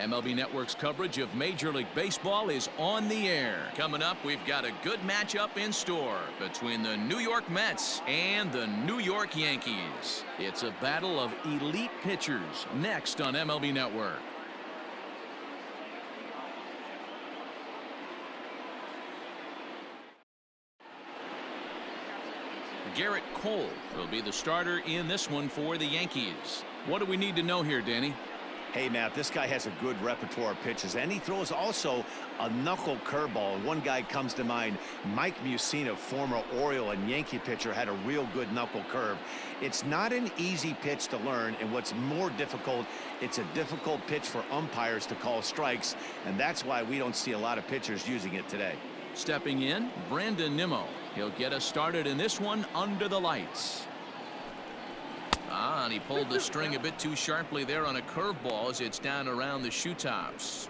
MLB Network's coverage of Major League Baseball is on the air. Coming up, we've got a good matchup in store between the New York Mets and the New York Yankees. It's a battle of elite pitchers next on MLB Network. Garrett Cole will be the starter in this one for the Yankees. What do we need to know here, Danny? Hey, Matt, this guy has a good repertoire of pitches, and he throws also a knuckle curveball. One guy comes to mind, Mike Mussina, former Oriole and Yankee pitcher, had a real good knuckle curve. It's not an easy pitch to learn, and what's more difficult, it's a difficult pitch for umpires to call strikes, and that's why we don't see a lot of pitchers using it today. Stepping in, Brandon Nimmo. He'll get us started in this one under the lights. And he pulled the string a bit too sharply there on a curveball as it's down around the shoe tops.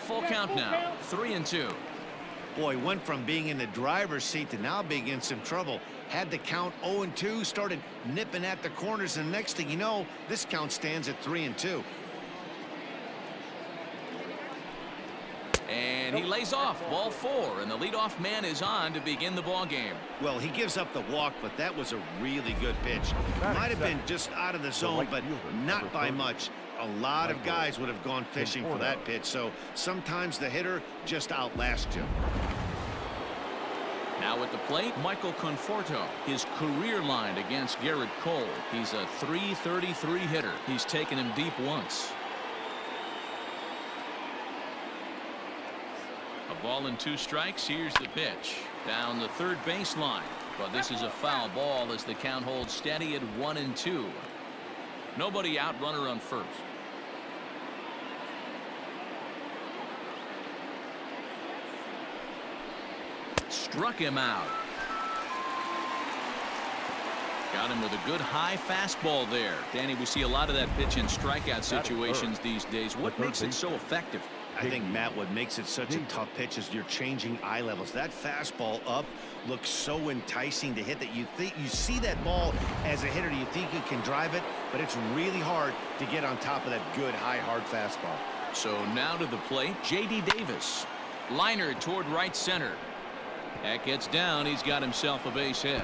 Full count now, 3-2. Boy, went from being in the driver's seat to now being in some trouble. Had the count 0-2, started nipping at the corners, and next thing you know, this count stands at 3-2. And he lays off, ball 4, and the leadoff man is on to begin the ball game. Well, he gives up the walk, but that was a really good pitch. Might have been just out of the zone, but not by much. A lot of guys would have gone fishing for that pitch, so sometimes the hitter just outlasts you. Now at the plate, Michael Conforto. His career line against Garrett Cole. He's a .333 hitter. He's taken him deep once. A ball and 2 strikes. Here's the pitch. Down the third baseline. But this is a foul ball as the count holds steady at 1-2. Nobody out, runner on first. Struck him out. Got him with a good high fastball there. Danny, we see a lot of that pitch in strikeout situations these days. What makes it so effective? I think, Matt, what makes it such a tough pitch is you're changing eye levels. That fastball up looks so enticing to hit that you see that ball as a hitter, you think you can drive it, but it's really hard to get on top of that good high hard fastball. So now to the plate, J.D. Davis. Liner toward right center. That gets down. He's got himself a base hit.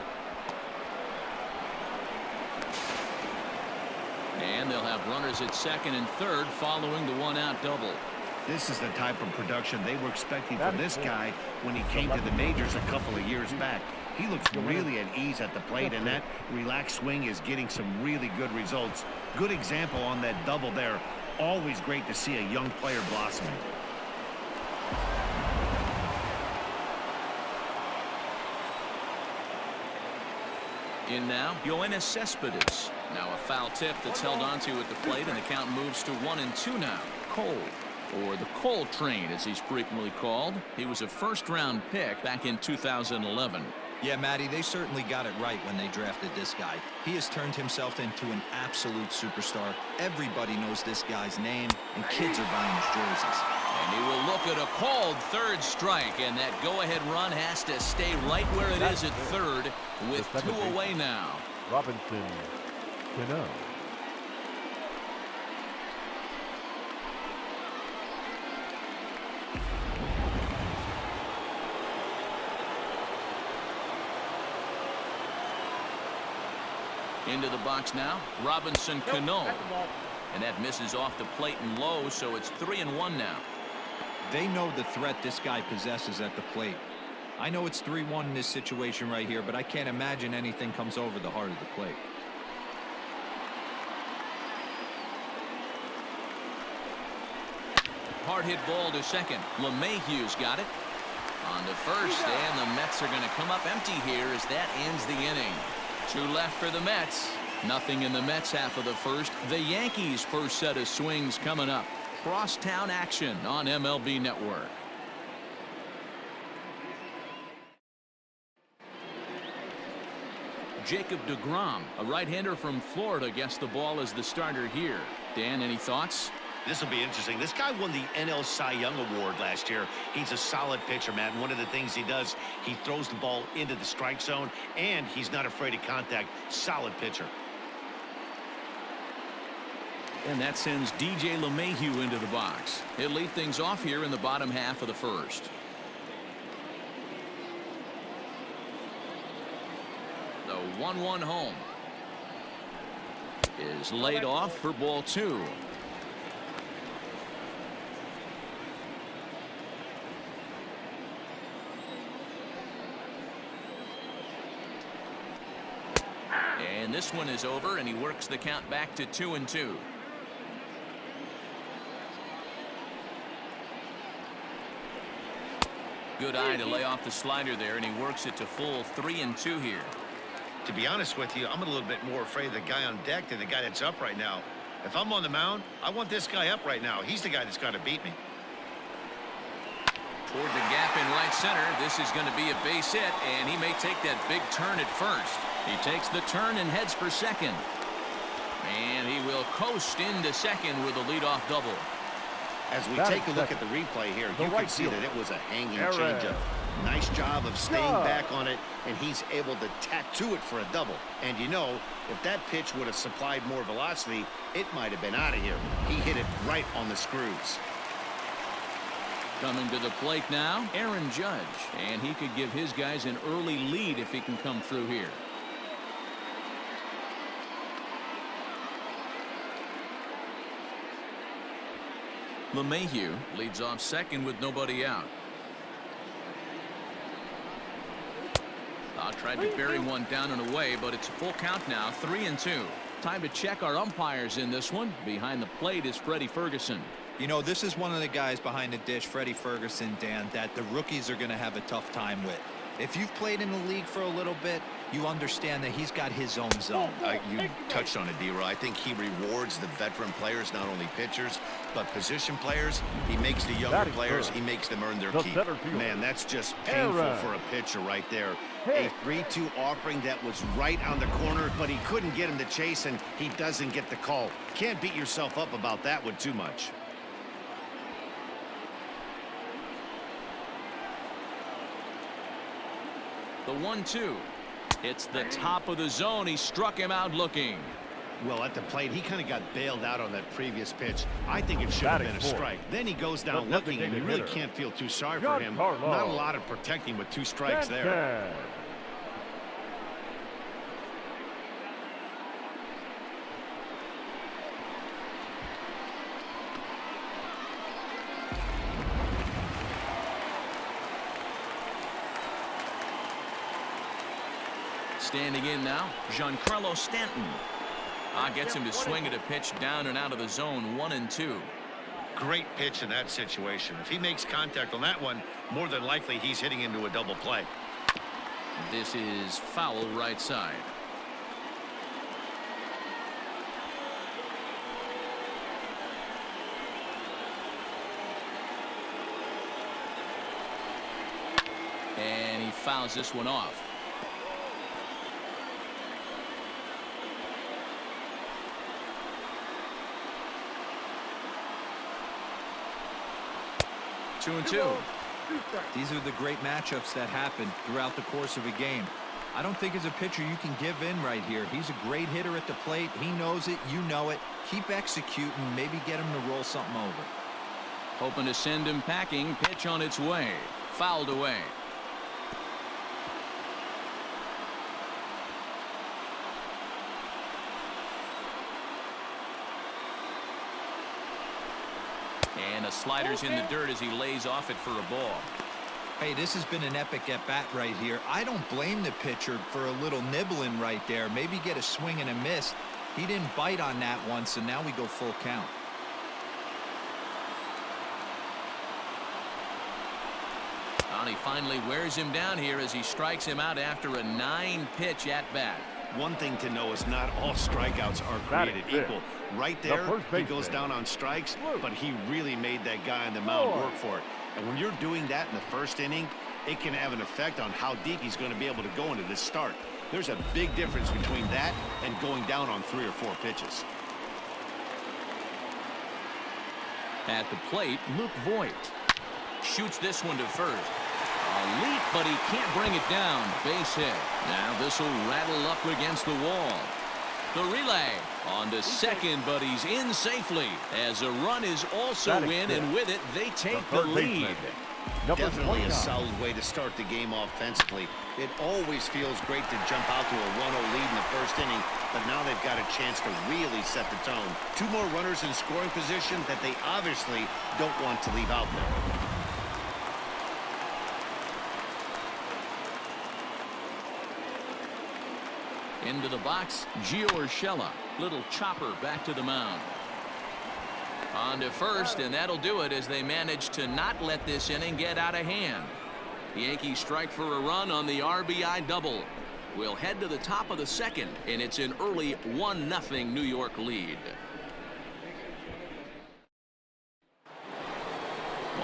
And they'll have runners at second and third following the 1-out double. This is the type of production they were expecting from this guy when he came to the majors a couple of years back. He looks really at ease at the plate, and that relaxed swing is getting some really good results. Good example on that double there. Always great to see a young player blossoming. In now, Yoenis Cespedes. Now a foul tip that's held onto at the plate, and the count moves to 1-2 now. Cole, or the Cole Train as he's frequently called. He was a first-round pick back in 2011. Yeah, Matty, they certainly got it right when they drafted this guy. He has turned himself into an absolute superstar. Everybody knows this guy's name, and kids are buying his jerseys. And he will look at a called third strike, and that go-ahead run has to stay right where it is at third with 2 away now. Robinson Cano. Into the box now, Robinson Cano. And that misses off the plate and low, so it's 3-1 now. They know the threat this guy possesses at the plate. I know it's 3-1 in this situation right here, but I can't imagine anything comes over the heart of the plate. Hard hit ball to second. LeMahieu's got it. On to first, and the Mets are going to come up empty here as that ends the inning. 2 left for the Mets. Nothing in the Mets half of the first. The Yankees' first set of swings coming up. Crosstown action on MLB Network. Jacob deGrom, a right-hander from Florida, gets the ball as the starter here. Dan, any thoughts? This will be interesting. This guy won the NL Cy Young Award last year. He's a solid pitcher, man. One of the things he does, he throws the ball into the strike zone, and he's not afraid of contact. Solid pitcher. And that sends DJ LeMahieu into the box. He'll lead things off here in the bottom half of the first. The 1-1 home is laid off for ball 2. And this one is over, and he works the count back to 2-2. Good eye to lay off the slider there, and he works it to full 3-2 here. To be honest with you, I'm a little bit more afraid of the guy on deck than the guy that's up right now. If I'm on the mound, I want this guy up right now. He's the guy that's got to beat me. Toward the gap in right center. This is going to be a base hit, and he may take that big turn at first. He takes the turn and heads for second. And he will coast into second with a leadoff double. As we take a look at the replay here, you can see that it was a hanging changeup. Nice job of staying back on it, and he's able to tattoo it for a double. And you know, if that pitch would have supplied more velocity, it might have been out of here. He hit it right on the screws. Coming to the plate now, Aaron Judge. And he could give his guys an early lead if he can come through here. LeMahieu leads off second with nobody out. Tried to bury one down and away, but it's a full count now, 3-2. Time to check our umpires in this one. Behind the plate is Freddie Ferguson. You know, this is one of the guys behind the dish, Freddie Ferguson, Dan, that the rookies are going to have a tough time with. If you've played in the league for a little bit, you understand that he's got his own zone. You touched on it, D-Roy. I think he rewards the veteran players, not only pitchers, but position players. He makes the younger players, he makes them earn their keep. Man, that's just painful for a pitcher right there. A 3-2 offering that was right on the corner, but he couldn't get him to chase, and he doesn't get the call. Can't beat yourself up about that one too much. The 1-2. It's the top of the zone. He struck him out looking. Well, at the plate, he kind of got bailed out on that previous pitch. I think it should have been a strike. Then he goes down looking, and you really can't feel too sorry for him. Not a lot of protecting with 2 strikes there. Standing in now, Giancarlo Stanton. Gets him to swing at a pitch down and out of the zone, 1-2. Great pitch in that situation. If he makes contact on that one, more than likely he's hitting into a double play. This is foul right side. And he fouls this one off. Two and two. These are the great matchups that happen throughout the course of a game. I don't think as a pitcher you can give in right here. He's a great hitter at the plate. He knows it. You know it. Keep executing. Maybe get him to roll something over. Hoping to send him packing. Pitch on its way. Fouled away. And a slider's in the dirt as he lays off it for a ball. Hey, this has been an epic at-bat right here. I don't blame the pitcher for a little nibbling right there. Maybe get a swing and a miss. He didn't bite on that one, so now we go full count. And he finally wears him down here as he strikes him out after a 9-pitch at-bat. One thing to know is not all strikeouts are created equal. Right there, he goes down on strikes, but he really made that guy on the mound work for it. And when you're doing that in the first inning, it can have an effect on how deep he's going to be able to go into this start. There's a big difference between that and going down on 3 or 4 pitches. At the plate, Luke Voigt shoots this one to first. A leap, but he can't bring it down. Base hit. Now this will rattle up against the wall. The relay on to second, but he's in safely as a run is also in, and with it, they take the lead. Definitely a solid way to start the game offensively. It always feels great to jump out to a 1-0 lead in the first inning, but now they've got a chance to really set the tone. 2 more runners in scoring position that they obviously don't want to leave out there. Into the box, Gio Urshela. Little chopper back to the mound. On to first, and that'll do it as they manage to not let this inning get out of hand. The Yankees strike for a run on the RBI double. We'll head to the top of the second, and it's an early 1-0 New York lead.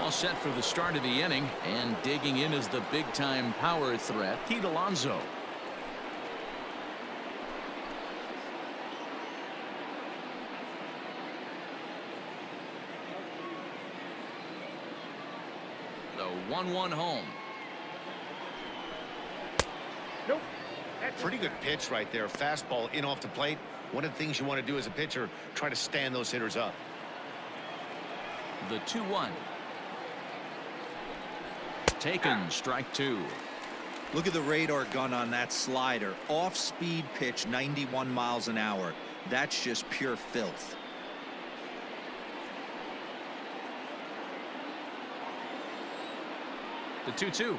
All set for the start of the inning, and digging in is the big-time power threat, Pete Alonso. The 1-1 home. Nope. Pretty good pitch right there. Fastball in off the plate. One of the things you want to do as a pitcher, try to stand those hitters up. The 2-1. Taken, strike 2. Look at the radar gun on that slider. Off-speed pitch, 91 miles an hour. That's just pure filth. The 2-2.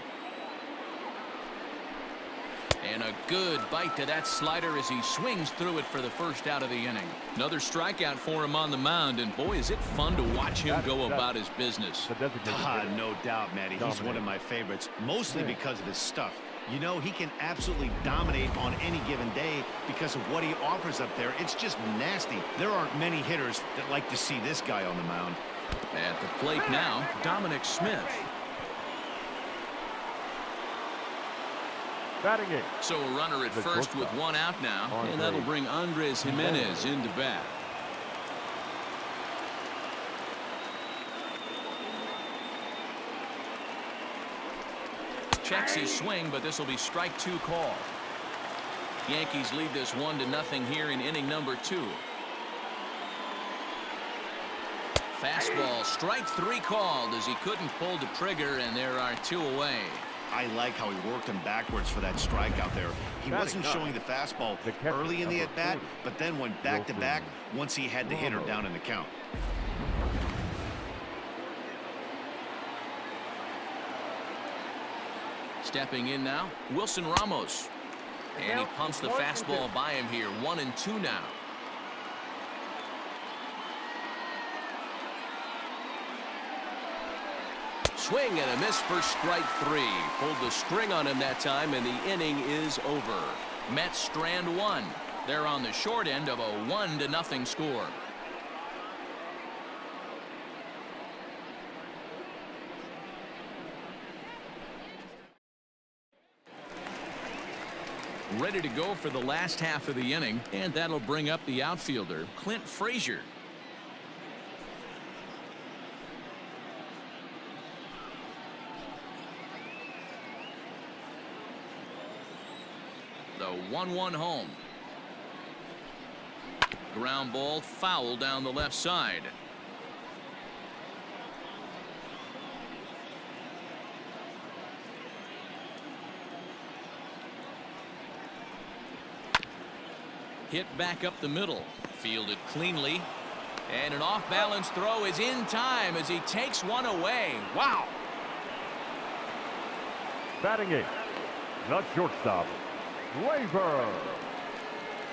And a good bite to that slider as he swings through it for the first out of the inning. Another strikeout for him on the mound, and boy, is it fun to watch him go about his business. No doubt, Matty. He's one of my favorites, mostly because of his stuff. You know, he can absolutely dominate on any given day because of what he offers up there. It's just nasty. There aren't many hitters that like to see this guy on the mound. At the plate now, Dominic Smith. Batting it. So a runner at first with 1 out now, and that'll bring Andres Jimenez into bat. Checks his swing, but this will be strike 2 call. Yankees lead this 1-0 here in inning number 2. Fastball, strike 3 called as he couldn't pull the trigger, and there are 2 away. I like how he worked him backwards for that strike out there. He wasn't showing the fastball early in the at-bat, but then went back-to-back once he had the hitter down in the count. Stepping in now, Wilson Ramos. And he pumps the fastball by him here. 1-2 now. Swing and a miss for strike 3. Pulled the string on him that time, and the inning is over. Mets strand 1. They're on the short end of a 1-0 score. Ready to go for the last half of the inning, and that'll bring up the outfielder, Clint Frazier. The 1-1 home. Ground ball foul down the left side. Hit back up the middle. Fielded cleanly. And an off-balance throw is in time as he takes one away. Wow. Batting it. The shortstop, Gleyber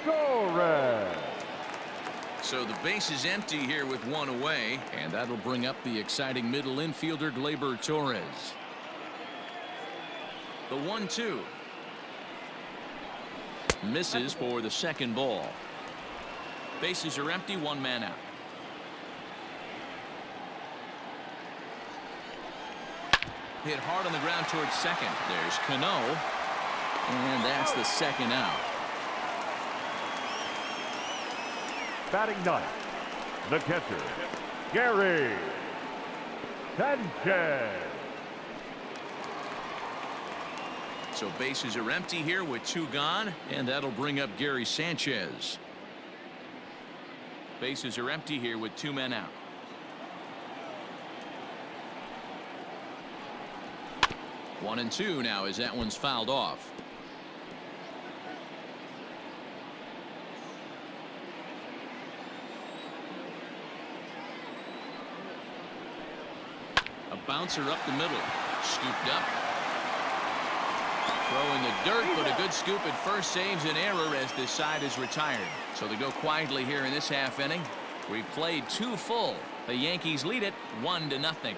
Torres. So the base is empty here with 1 away, and that'll bring up the exciting middle infielder Gleyber Torres. The 1-2. Misses for the second ball. Bases are empty, 1 man out. Hit hard on the ground towards second. There's Cano. And that's the second out. Batting ninth, the catcher, Gary Sanchez. So bases are empty here with 2 gone, and that'll bring up Gary Sanchez. Bases are empty here with 2 men out. One and 2 now as that one's fouled off. A bouncer up the middle. Scooped up. Throw in the dirt, but a good scoop at first saves an error as this side is retired. So they go quietly here in this half inning. We played 2 full. The Yankees lead it 1-0.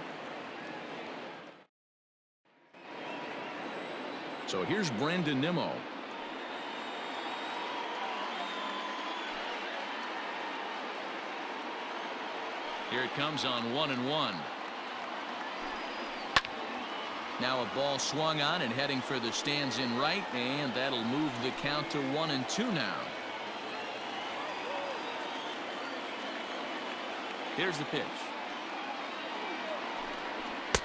So here's Brandon Nimmo. Here it comes on 1-1. Now a ball swung on and heading for the stands in right, and that'll move the count to 1-2 now. Here's the pitch.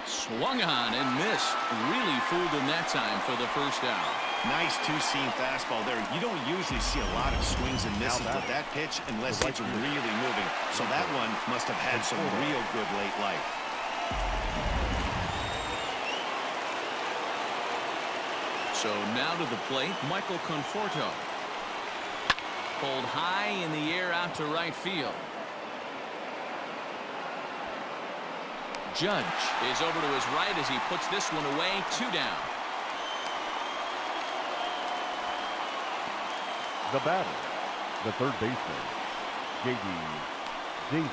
Swung on and missed. Really fooled him that time for the first out. Nice two-seam fastball there. You don't usually see a lot of swings and misses with that pitch unless it's really moving. So that one must have had some real good late life. So now to the plate, Michael Conforto. Pulled high in the air out to right field. Judge is over to his right as he puts this one away. 2 down. The batter, the third baseman, J.D. Davis.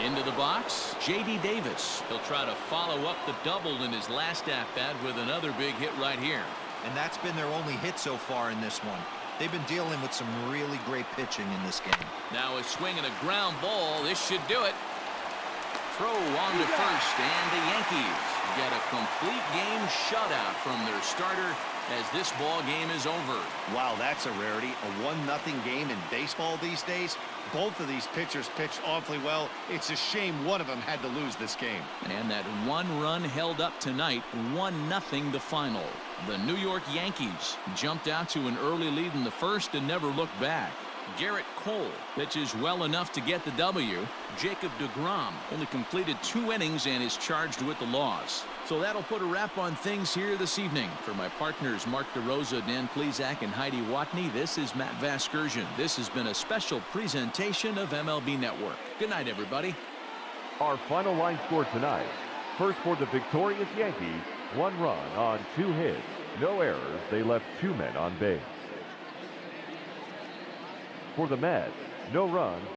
Into the box, J.D. Davis. He'll try to follow up the double in his last at-bat with another big hit right here. And that's been their only hit so far in this one. They've been dealing with some really great pitching in this game. Now a swing and a ground ball. This should do it. Throw on to first, and the Yankees get a complete game shutout from their starter as this ball game is over. Wow, that's a rarity. A 1-0 game in baseball these days. Both of these pitchers pitched awfully well. It's a shame one of them had to lose this game. And that 1 run held up tonight. 1-0 the final. The New York Yankees jumped out to an early lead in the first and never looked back. Garrett Cole pitches well enough to get the W. Jacob deGrom only completed 2 innings and is charged with the loss. So that'll put a wrap on things here this evening. For my partners Mark DeRosa, Dan Plesac, and Heidi Watney, this is Matt Vasgersian. This has been a special presentation of MLB Network. Good night, everybody. Our final line score tonight. First for the victorious Yankees, 1 run on 2 hits. No errors. They left 2 men on base. For the Mets, no runs,